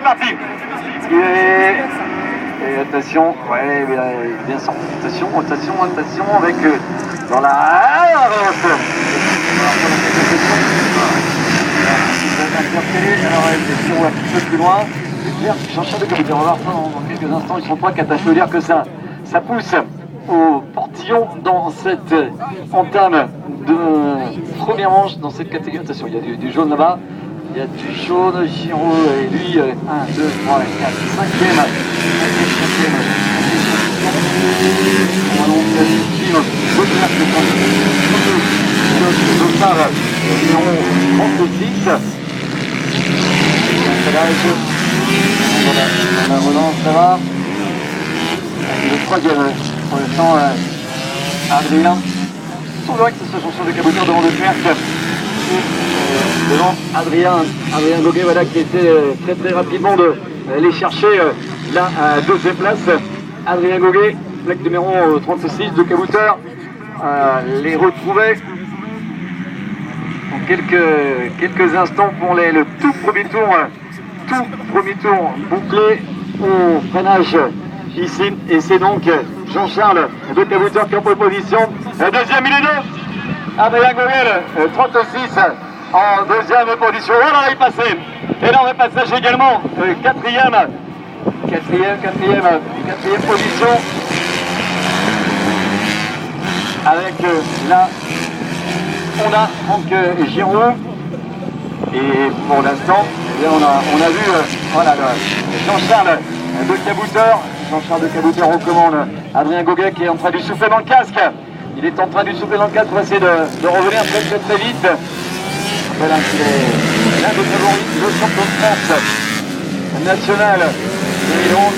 parti. Et attention, ouais, bien sorti. Attention, avec dans la relance. Alors elle est un petit peu plus loin. Jean-Charles de Cabuteur, on va voir ça dans quelques instants. Ils sont pas capables de dire que ça pousse au portillon dans cette entame de première manche dans cette catégorie. Attention, il y a du jaune là-bas. Il y a du jaune, Giro et lui, 1, 2, 3, 4, 5e. On va donc suivre numéro 36. On la relance, ça va. Le troisième, pour l'instant, Adrien. Il semblerait que ce soit Jean-Charles de Cabuteur devant le Clerc. Devant Adrien Goguet, voilà, qui était très rapidement d'aller chercher la deuxième place. Adrien Goguet, plaque numéro 36 de Cabuteur, les retrouvait en quelques instants pour le tout premier tour bouclé au freinage ici, et c'est donc Jean-Charles de Cabuteur qui est en pole position. Deuxième minute, Adrien Goguet, 36 en deuxième position. Voilà, il est passé. Énorme passage également, quatrième position. Avec là, on a Franck Giraud. Et pour l'instant, on a vu voilà, Jean-Charles de Cabuteur. Jean-Charles de Cabuteur recommande Adrien Goguet qui est en train de lui souffler dans le casque. Il est en train de lui souffler dans le casque pour essayer de revenir très vite. Voilà, c'est l'un des favoris, le champion de France national 2011,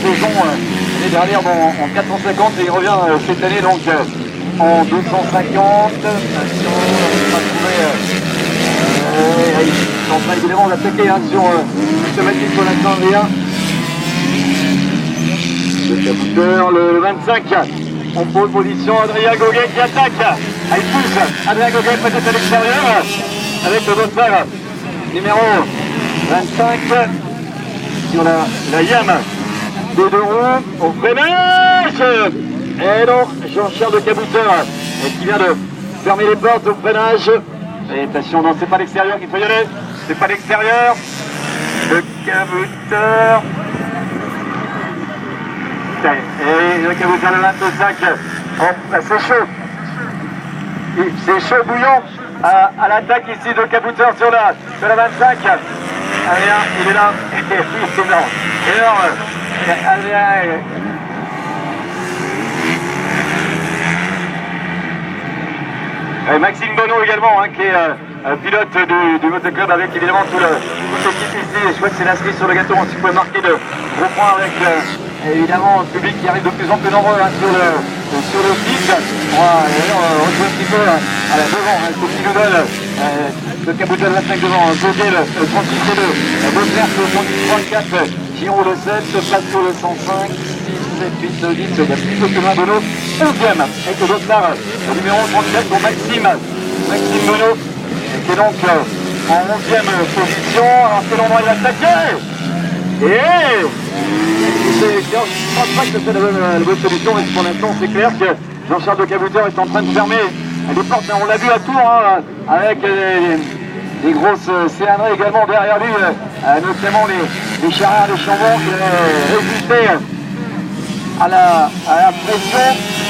saison l'année dernière en 450 et il revient cette année donc en 250. Ils sont en train évidemment d'attaquer sur systématique pour l'instant rien. Le Cabuteur, le 25, en pole position, Adrien Goguet qui attaque. Il pousse, Adrien Goguet peut-être à l'extérieur, avec le dossard numéro 25, sur la YAM des deux roues, au freinage. Et donc, Jean-Charles de Cabuteur, qui vient de fermer les portes au freinage. Et attention, non, c'est pas l'extérieur qu'il faut y aller. C'est pas l'extérieur. Le Cabuteur. Et le Cabuteur, le 25. Oh, c'est chaud. C'est chaud bouillant à l'attaque ici de Cabuteur sur la 25. Adrien, il est là. C'est énorme. Adrien. Et Maxime Bonneau également, qui est pilote du motoclub avec évidemment toute l'équipe ici. Je crois que c'est l'inscrit sur le gâteau, on peut marquer de gros points avec évidemment le public qui arrive de plus en plus nombreux sur le site. On va retrouver un petit peu devant, ce petit noodle, le Cabuteur le 25 devant, Goguet le 36 et 2, Beauclerc le 134, Giraud le 7, Pasco le 105, 6, 7, 8, 10, il y a plus de chemin Bonneau, 11e, avec le dossard numéro 34 pour Maxime Bonneau, qui est donc en 11e position. Alors c'est l'endroit où il va attaquer. Et je ne pense pas que c'est la bonne solution, mais pour l'instant c'est clair que Jean-Charles de Cabuteur est en train de fermer les portes. On l'a vu à Tours, avec des grosses cylindrées également derrière lui, notamment les charrières, les chambons qui résistaient à la pression.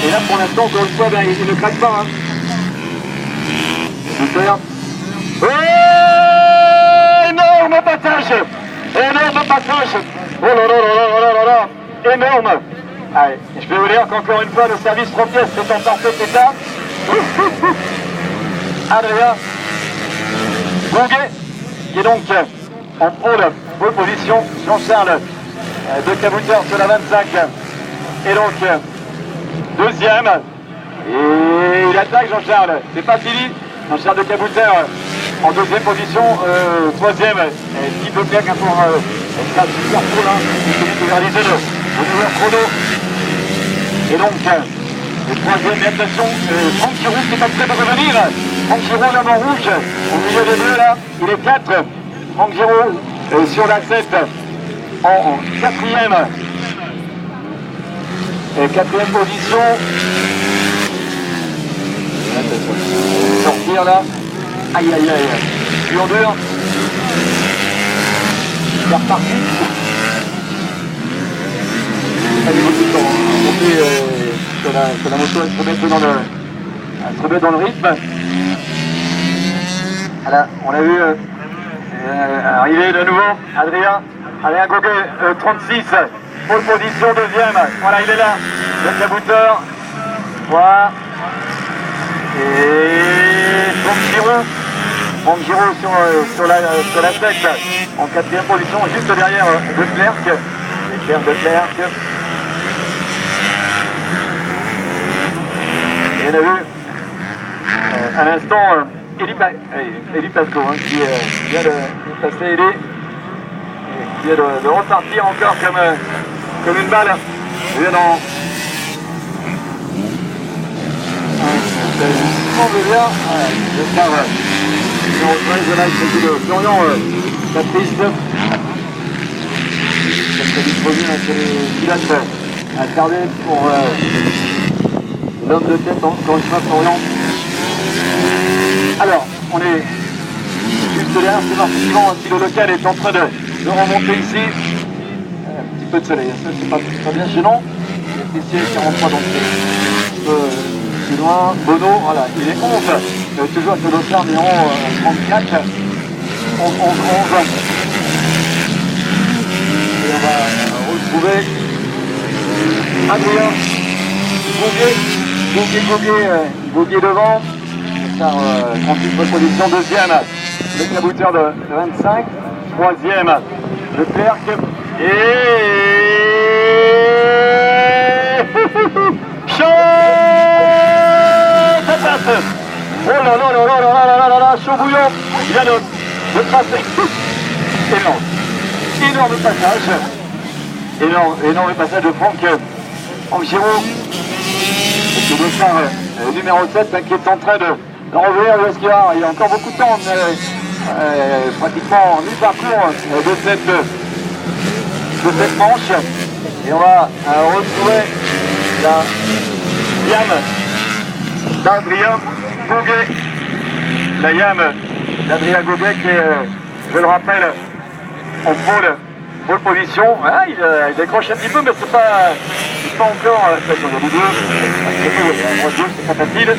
Et là pour l'instant, encore une fois, il ne craque pas. Super. Énorme passage. Oh là là. Énorme. Allez, je peux vous dire qu'encore une fois, le service 3 pièces est en parfait état. Adrien Goguet, qui est donc en pole position. Jean-Charles de Cabuteur sur la 25. Et donc, deuxième. Et il attaque Jean-Charles. C'est pas fini. Jean-Charles de Cabuteur en deuxième position. Troisième. Petit peu bien qu'un pour super cool. Il va réaliser le nouveau chrono. Et donc, le troisième, mais attention, Franck Giraud qui est en train de revenir. Franck Giraud, l'homme en rouge, au milieu des deux là, il est 4. Franck Giraud sur la 7. en quatrième. Et quatrième position. Sortir là. Aïe aïe aïe. Dur dur. C'est reparti. Elle est beaucoup de temps. Monter sur la moto, elle se remet dans le rythme. Voilà, on a vu arriver de nouveau Adrien Goguet, 36, pole position, deuxième. Voilà, il est là, le cabouteur. Voilà. Et Franck Giraud sur la tête, en quatrième position, juste derrière Leclerc. Et on a vu à l'instant Eli Pasco qui vient de passer Eli, qui vient de repartir encore comme une balle. Il vient dans j'espère on rejoint les zones de Florian Baptiste. Ça serait disponible sur les pilotes à garder pour l'homme de tête, encore une fois Florian. Alors, on est juste derrière, c'est marquant, si le local est en train de remonter ici. Un petit peu de soleil, ça c'est pas bien gênant. Ici 43, donc un petit peu plus loin. Bono, voilà, il est 11. Toujours ce local numéro 34. 11. Et on va retrouver Adrien Goguet devant. 38 position, deuxième, le cabouteur de 25, troisième, Leclerc, et ça passe. Oh là là là là là là là, chaud bouillon, il vient de passer. Énorme passage, énorme passage de Franck Giraud, le dossard numéro 7 qui est en train de revenir de ce qu'il y a. Il y a encore beaucoup de temps, pratiquement mi-parcours de cette manche. Et on va retrouver la Yam d'Adrien Goguet. La Yam d'Adrien Goguet qui est, je le rappelle, en pole position. Ah, il décroche un petit peu, mais c'est pas encore. C'est pas facile.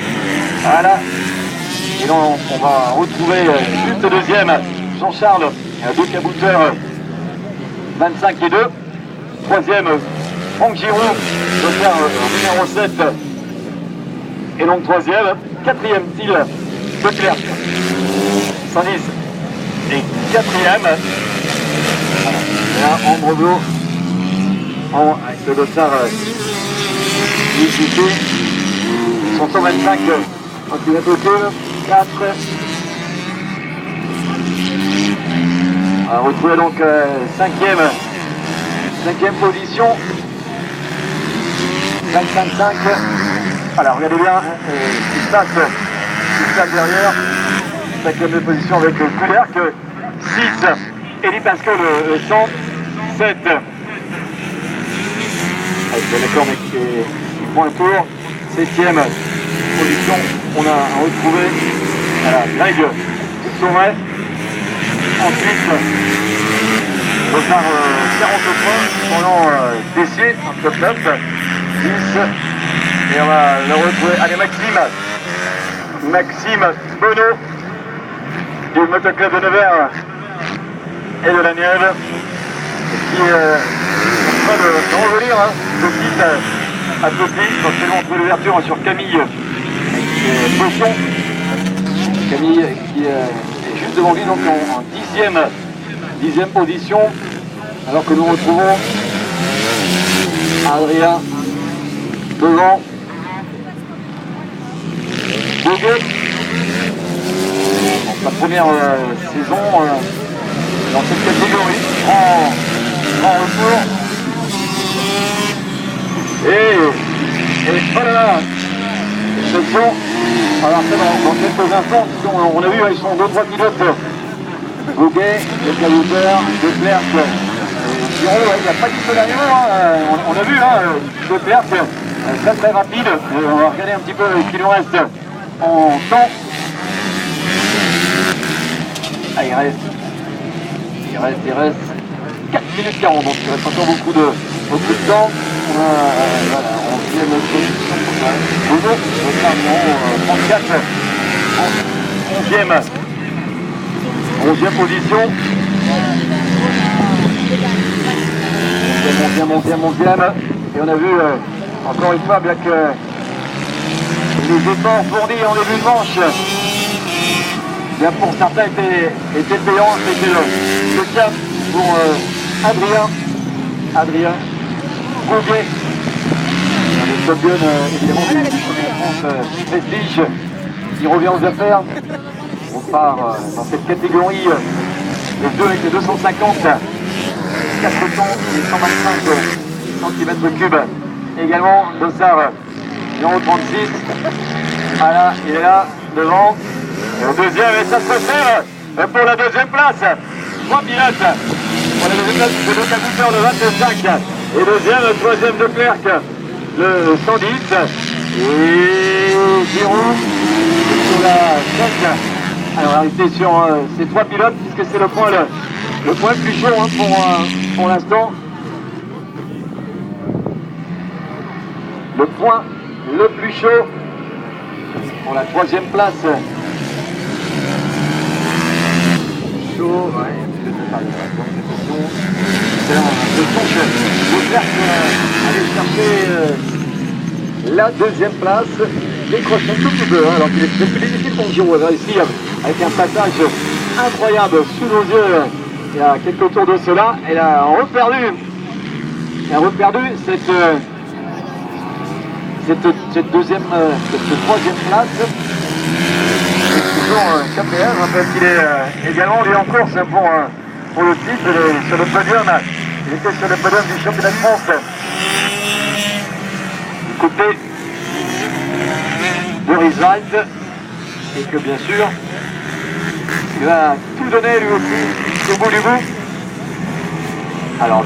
Voilà. Et là, on va retrouver juste deuxième, Jean-Charles, deux cabouteurs, 25 et 2. Troisième, Franck Giraud, numéro 7. Et donc troisième, quatrième, Thiel Leclerc, 110. Et quatrième, là, Ambroso, avec le dossard ici, 125 cm, 4. On va retrouver donc cinquième position, 25. Alors regardez bien ce qui se passe derrière. Cinquième position avec Leclerc, 6. Eli Pasco le 107. D'accord, mais qui prend un tour. 7e position, on a retrouvé Greg Souret. Ensuite, on repart 40 points pendant Tessier, un top 9, 10. Et on va le retrouver. Allez, Maxime Bono du motoclub de Nevers et de la Nièvre, qui est en train de revenir petit à petit, quand c'est entre l'ouverture sur Camille Pochon. Camille qui est juste devant lui, donc en 10e position, alors que nous retrouvons Adrien devant Goguet. Sa première saison dans cette catégorie, grand retour. Et voilà, exception. Alors après, dans quelques instants, on a vu, ils sont 2-3 pilotes. Goguet, le cabouteur, Leclerc, Giraud, il n'y a pas du tout derrière, on a vu, le Leclerc, très très rapide. On va regarder un petit peu ce qu'il nous reste en temps. Ah, il reste 4 minutes 40, donc il reste encore beaucoup de temps. Voilà, on vient de toujours, le 34, 11e position. 11e. Et on a vu, encore une fois, bien que les efforts fournis en début de manche, bien pour certains étaient payants, c'était le cas pour Adrien Gouguet, le champion évidemment du championnat de France Prestige, qui revient aux affaires. On part dans cette catégorie, les deux avec les 250, 400 et 125 cm3. Également, Dossard, numéro 36. Voilà, il est là, devant. Et au deuxième, et ça se sert pour la deuxième place. 3 pilotes pour la deuxième place, c'est le Cabouteur, le 25. Et deuxième, troisième de Clerc, le 110. Et Giroud sur la 7. Alors, on va rester sur ces 3 pilotes, puisque c'est le point le plus chaud pour l'instant. Le point le plus chaud pour la 3e place. Chaud, ouais, c'est là, le songe Leclerc aller chercher la 2e place, décroche un tout petit peu, alors qu'il est plus difficile pour Giroud à réussir avec un passage incroyable sous nos yeux il y a quelques tours de cela. Elle a reperdu cette 3e place. Toujours KPR, je rappelle qu'il est également lui en course pour le titre, il est sur le podium. Il était sur le podium du championnat de France. Du côté de Rieswald, et que bien sûr, il va tout donner lui aussi au bout du bout. Alors,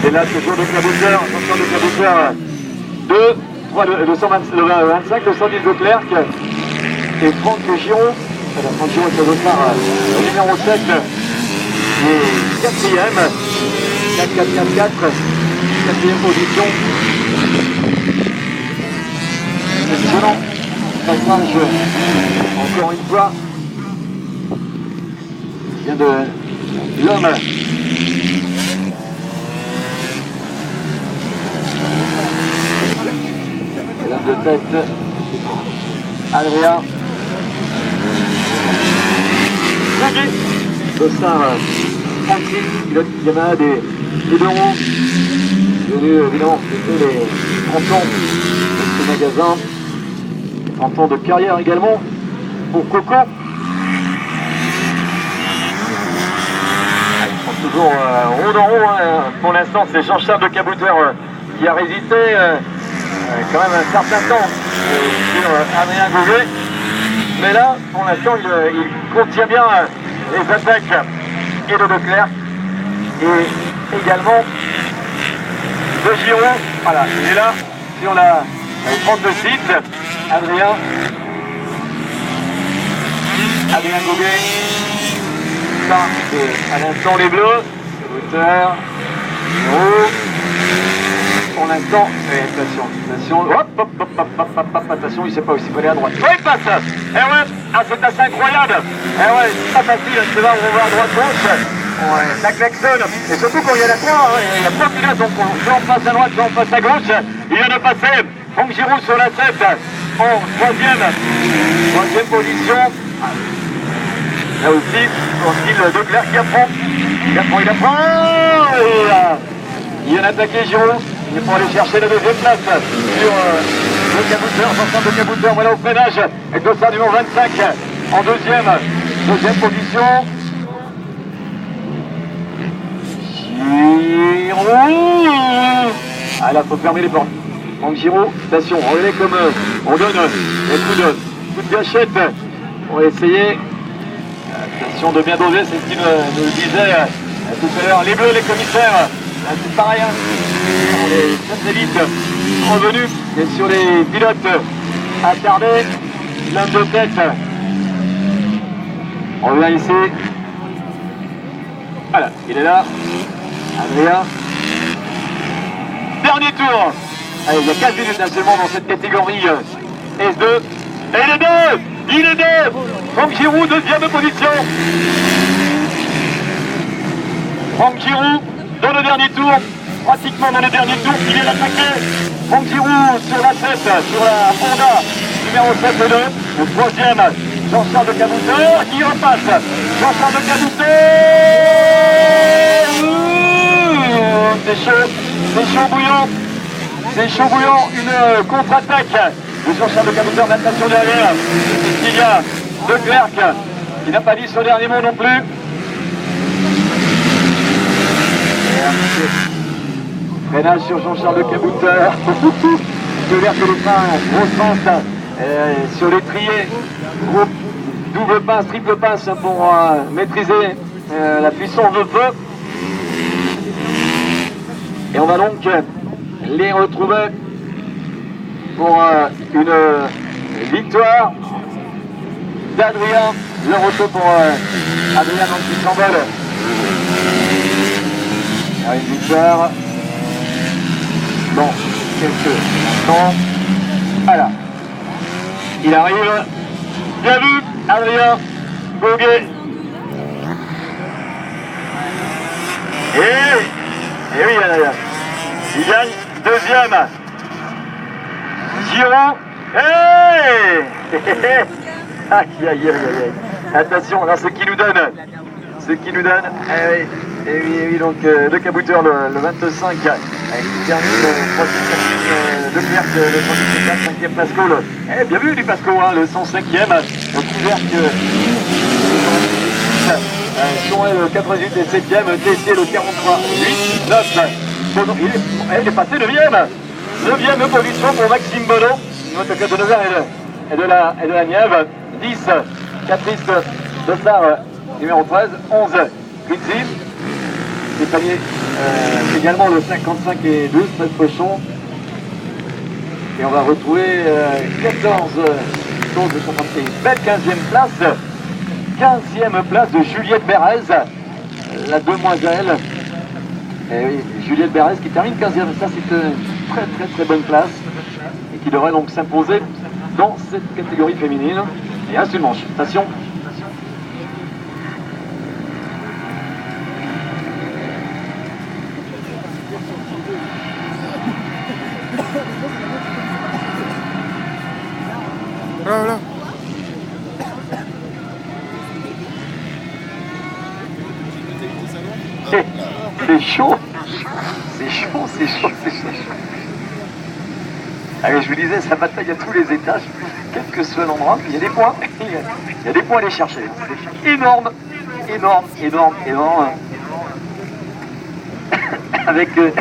il est là toujours de Cabouteur, attention de Cabouteur 2, 3, le 25, le 110 de Clerc et Franck Giraud. Franck Giraud est au départ le numéro 7 et 4e, 4, 4e position. Excellent passage, encore une fois, vient de l'homme. L'homme de tête, Adrien Gouguet, Dossard 36, pilote Yamaha des deux roues, venu évidemment fêter les 30 ans de ce magasin, 30 ans de carrière également pour Coco. Ils sont toujours rond en rond, pour l'instant c'est Jean-Charles de Cabouteur qui a résisté quand même un certain temps sur Adrien Gouguet. Mais là, pour l'instant, il contient bien les attaques et de Leclerc et également de Giraud. Voilà, il est là sur la 36. Adrien Gouguet. Ça, c'est à l'instant les bleus. Cabouteur, Giraud. Pour l'instant, attention, attention, il ne sait pas où il faut aller à droite. Oui, il passe. Eh ouais, c'est assez incroyable. Eh ouais, c'est pas facile, c'est là où on va à droite gauche. Ouais, ça klaxonne. Et surtout quand il y a la croix, il y a 3 pilotes, donc soit on passe à droite, soit on passe à gauche. Il vient de passer Franck Giraud sur la 7 en 3e position. Là aussi, tranquille, Leclerc qui apprend. Il apprend. Il vient d'attaquer Giraud. Il est pour aller chercher la 2e place sur le Cabouteur, ensemble de Cabouteur, voilà au freinage, avec Dossard numéro 25 en 2e position. Giraud. Ah là, faut fermer les portes. Donc Giraud, station, regardez comme on donne des coups de gâchette. On va essayer. Attention de bien doser, c'est ce qu'il nous disait tout à l'heure. Les bleus, les commissaires Là, c'est pareil, hein. Les satellites sont revenus et sur les pilotes attardés, l'homme de tête. On revient ici. Voilà, il est là. Adrien. Dernier tour. Allez, il y a 15 minutes seulement dans cette catégorie S2. Et il est deux. Il est deux. Franck Giroud, deuxième position. Franck Giroud dans le dernier tour. Pratiquement dans le dernier tour, il est attaqué. Franck Giroud sur la 7, sur la Honda numéro 7 et 2. Le troisième, Jean-Charles de Cabouteur qui repasse. Jean-Charles de Cabouteur. C'est chaud bouillant. C'est chaud bouillant, une contre-attaque de Jean-Charles de Cabouteur, natation derrière. Il y a De Klerk qui n'a pas dit son dernier mot non plus. Freinage sur Jean-Charles de Cabouteur. De l'air que les freins, grosse pince sur l'étrier. Double pince, triple pince pour maîtriser la puissance de feu. Et on va donc les retrouver pour une victoire d'Adrien. Le retour pour Adrien donc qui s'envole. Une victoire dans quelques instants. Voilà. Il arrive. Bien vu, Adrien Goguet. Et oui, Adrien. Il gagne deuxième. Giroud. Hey. Aïe, aïe, aïe, aïe. Attention, alors ce qui nous donne. Et oui, donc De Cabouteur le 25, qui termine le 3e, De Klerk le 5e, Pasco. Bien vu du Pasco, hein, le 105e, au couvercle. Chouet le 88 et 7e, Tessier le 43, 8, 9. Il est passé 9e position pour Maxime Bonneau, motocross de Nevers et de la Nièvre. 10, Caprice Dossard numéro 13, 11, Ritzy. Stéphanie également le 55 et 12, 13 Pochon. Et on va retrouver 14 choses de 66. Belle 15e place. 15e place de Juliette Bérez, la demoiselle. Et oui, Juliette Bérez qui termine 15e. Ça, c'est une très très très bonne place. Et qui devrait donc s'imposer dans cette catégorie féminine. Et un seul manche. Attention. Voilà. C'est chaud. Allez, je vous disais, ça bataille à tous les étages, quel que soit l'endroit. Il y a des points, il y a des points à aller chercher. Énorme. Avec le